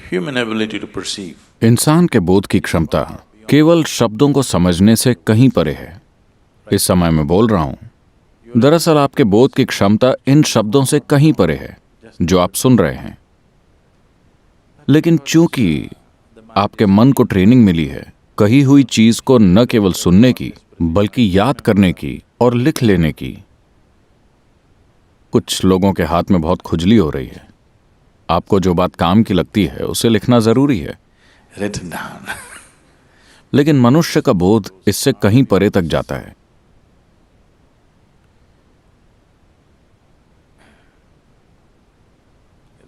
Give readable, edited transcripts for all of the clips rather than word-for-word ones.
human ability to perceive. इंसान के बोध की क्षमता केवल शब्दों को समझने से कहीं परे है। इस समय मैं बोल रहा हूं, दरअसल आपके बोध की क्षमता इन शब्दों से कहीं परे है जो आप सुन रहे हैं। लेकिन चूंकि आपके मन को ट्रेनिंग मिली है कही हुई चीज को न केवल सुनने की बल्कि याद करने की और लिख लेने की। कुछ लोगों के हाथ में बहुत खुजली हो रही है। आपको जो बात काम की लगती है उसे लिखना जरूरी है, Written down. लेकिन मनुष्य का बोध इससे कहीं परे तक जाता है।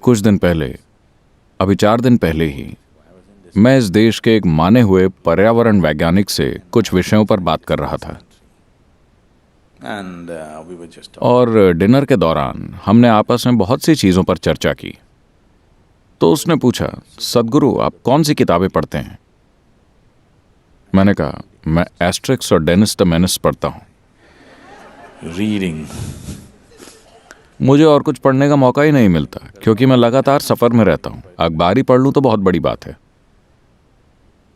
कुछ दिन पहले, अभी 4 दिन पहले ही, मैं इस देश के एक माने हुए पर्यावरण वैज्ञानिक से कुछ विषयों पर बात कर रहा था And we were just और डिनर के दौरान हमने आपस में बहुत सी चीजों पर चर्चा की। तो उसने पूछा, सदगुरु आप कौन सी किताबें पढ़ते हैं? मैंने कहा, मैं एस्ट्रिक्स और डेनिस द मेनिस पढ़ता हूं। reading. मुझे और कुछ पढ़ने का मौका ही नहीं मिलता क्योंकि मैं लगातार सफर में रहता हूं। अखबार ही पढ़ लूं तो बहुत बड़ी बात है।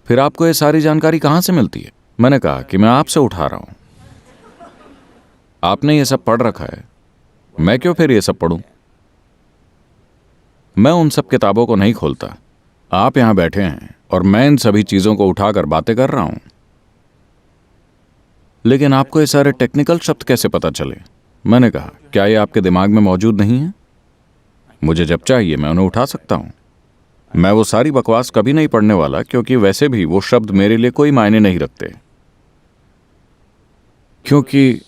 फिर आपको ये सारी जानकारी कहां से मिलती है? मैंने कहा कि मैं आपसे उठा रहा हूं। आपने ये सब पढ़ रखा है, मैं क्यों फिर ये सब पढ़ूं? मैं उन सब किताबों को नहीं खोलता। आप यहां बैठे हैं और मैं इन सभी चीजों को उठाकर बातें कर रहा हूं। लेकिन आपको ये सारे टेक्निकल शब्द कैसे पता चले? मैंने कहा, क्या ये आपके दिमाग में मौजूद नहीं है? मुझे जब चाहिए मैं उन्हें उठा सकता हूं। मैं वो सारी बकवास कभी नहीं पढ़ने वाला क्योंकि वैसे भी वो शब्द मेरे लिए कोई मायने नहीं रखते। क्योंकि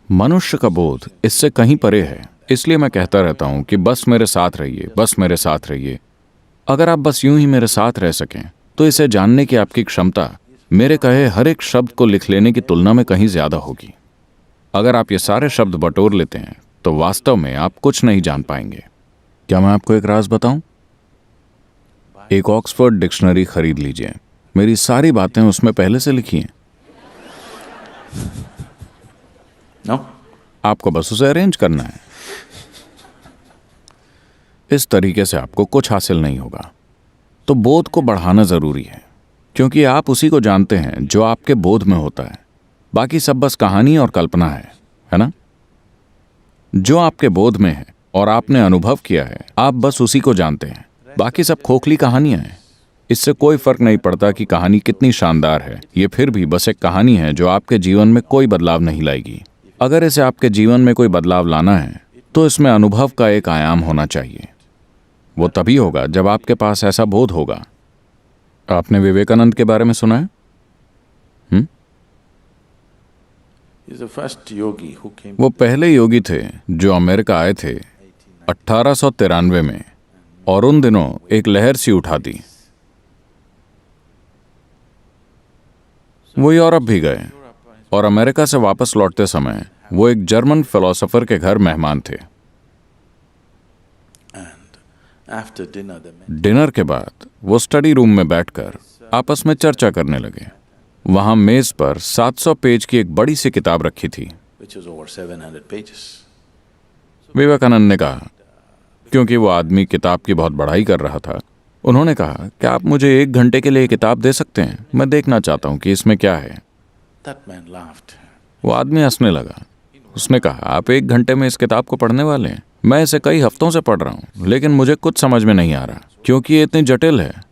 मनुष्य का बोध इससे कहीं परे है। इसलिए मैं कहता रहता हूं कि बस मेरे साथ रहिए, बस मेरे साथ रहिए। अगर आप बस यूं ही मेरे साथ रह सकें तो इसे जानने की आपकी क्षमता मेरे कहे हर एक शब्द को लिख लेने की तुलना में कहीं ज्यादा होगी। अगर आप ये सारे शब्द बटोर लेते हैं तो वास्तव में आप कुछ नहीं जान पाएंगे। क्या मैं आपको एक राज बताऊं? एक ऑक्सफोर्ड डिक्शनरी खरीद लीजिए। मेरी सारी बातें उसमें पहले से लिखी हैं। No? आपको बस उसे अरेंज करना है। इस तरीके से आपको कुछ हासिल नहीं होगा। तो बोध को बढ़ाना जरूरी है क्योंकि आप उसी को जानते हैं जो आपके बोध में होता है। बाकी सब बस कहानी और कल्पना है ना? जो आपके बोध में है और आपने अनुभव किया है, आप बस उसी को जानते हैं। बाकी सब खोखली कहानियां हैं। इससे कोई फर्क नहीं पड़ता कि कहानी कितनी शानदार है, ये फिर भी बस एक कहानी है जो आपके जीवन में कोई बदलाव नहीं लाएगी। अगर इसे आपके जीवन में कोई बदलाव लाना है तो इसमें अनुभव का एक आयाम होना चाहिए। वो तभी होगा जब आपके पास ऐसा बोध होगा। आपने विवेकानंद के बारे में सुना है? He's the first yogi who came. वो पहले योगी थे जो अमेरिका आए थे 1893 में और उन दिनों एक लहर सी उठा दी। वो यूरोप भी गए और अमेरिका से वापस लौटते समय वो एक जर्मन फिलोसोफर के घर मेहमान थे। After dinner, they met. Dinner के बाद वो स्टडी रूम में बैठकर आपस में चर्चा करने लगे। वहां मेज पर 700 पेज की एक बड़ी सी किताब रखी थी। Which was over 700 pages. Vivekananda ने कहा, क्योंकि वो आदमी किताब की बहुत बड़ाई कर रहा था, उन्होंने कहा, क्या आप मुझे 1 घंटे के लिए किताब दे सकते हैं? मैं देखना चाहता हूं कि इसमें क्या है। That man laughed. वो आदमी हंसने लगा। उसने कहा, आप 1 घंटे में इस किताब को पढ़ने वाले हैं? मैं इसे कई हफ्तों से पढ़ रहा हूं लेकिन मुझे कुछ समझ में नहीं आ रहा क्योंकि ये इतनी जटिल है।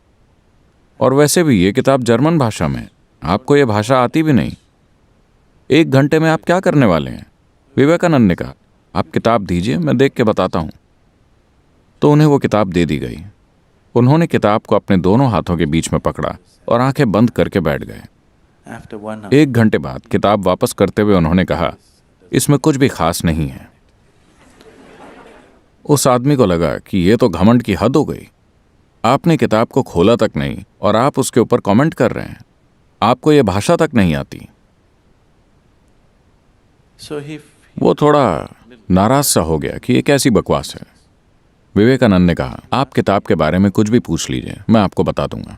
और वैसे भी ये किताब जर्मन भाषा में, आपको ये भाषा आती भी नहीं। 1 घंटे में आप क्या करने वाले हैं? विवेकानंद ने कहा, आप किताब दीजिए, मैं देख के बताता हूं। तो उन्हें वो किताब दे दी गई। उन्होंने किताब को अपने दोनों हाथों के बीच में पकड़ा और आंखें बंद करके बैठ गए। After 1 hour, 1 घंटे बाद किताब वापस करते हुए उन्होंने कहा, इसमें कुछ भी खास नहीं है। उस आदमी को लगा कि ये तो घमंड की हद हो गई। आपने किताब को खोला तक नहीं और आप उसके ऊपर कमेंट कर रहे हैं। आपको ये भाषा तक नहीं आती। so he वो थोड़ा नाराज सा हो गया कि ये कैसी बकवास है। विवेकानंद ने कहा, आप किताब के बारे में कुछ भी पूछ लीजिए, मैं आपको बता दूंगा।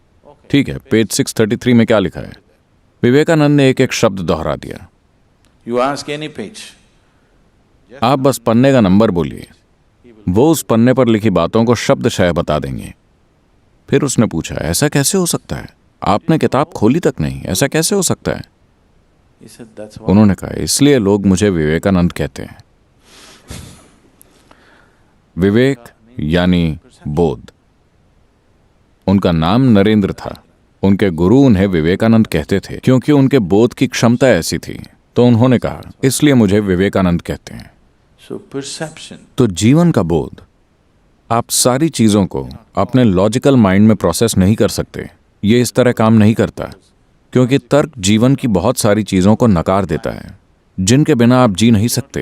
ठीक है, पेज 633 में क्या लिखा है? विवेकानंद ने एक एक शब्द दोहरा दिया। You ask any page. आप बस पन्ने का नंबर बोलिए, वो उस पन्ने पर लिखी बातों को शब्दशः बता देंगे। फिर उसने पूछा, ऐसा कैसे हो सकता है? आपने किताब खोली तक नहीं, ऐसा कैसे हो सकता है? He said, that's why. उन्होंने कहा, इसलिए लोग मुझे विवेकानंद कहते हैं। विवेक यानी बोध। उनका नाम नरेंद्र था। उनके गुरु उन्हें विवेकानंद कहते थे क्योंकि उनके बोध की क्षमता ऐसी थी। तो उन्होंने कहा, इसलिए मुझे विवेकानंद कहते हैं। So perception, तो जीवन का बोध, आप सारी चीजों को अपने लॉजिकल माइंड में प्रोसेस नहीं कर सकते। ये इस तरह काम नहीं करता, क्योंकि तर्क जीवन की बहुत सारी चीजों को नकार देता है जिनके बिना आप जी नहीं सकते।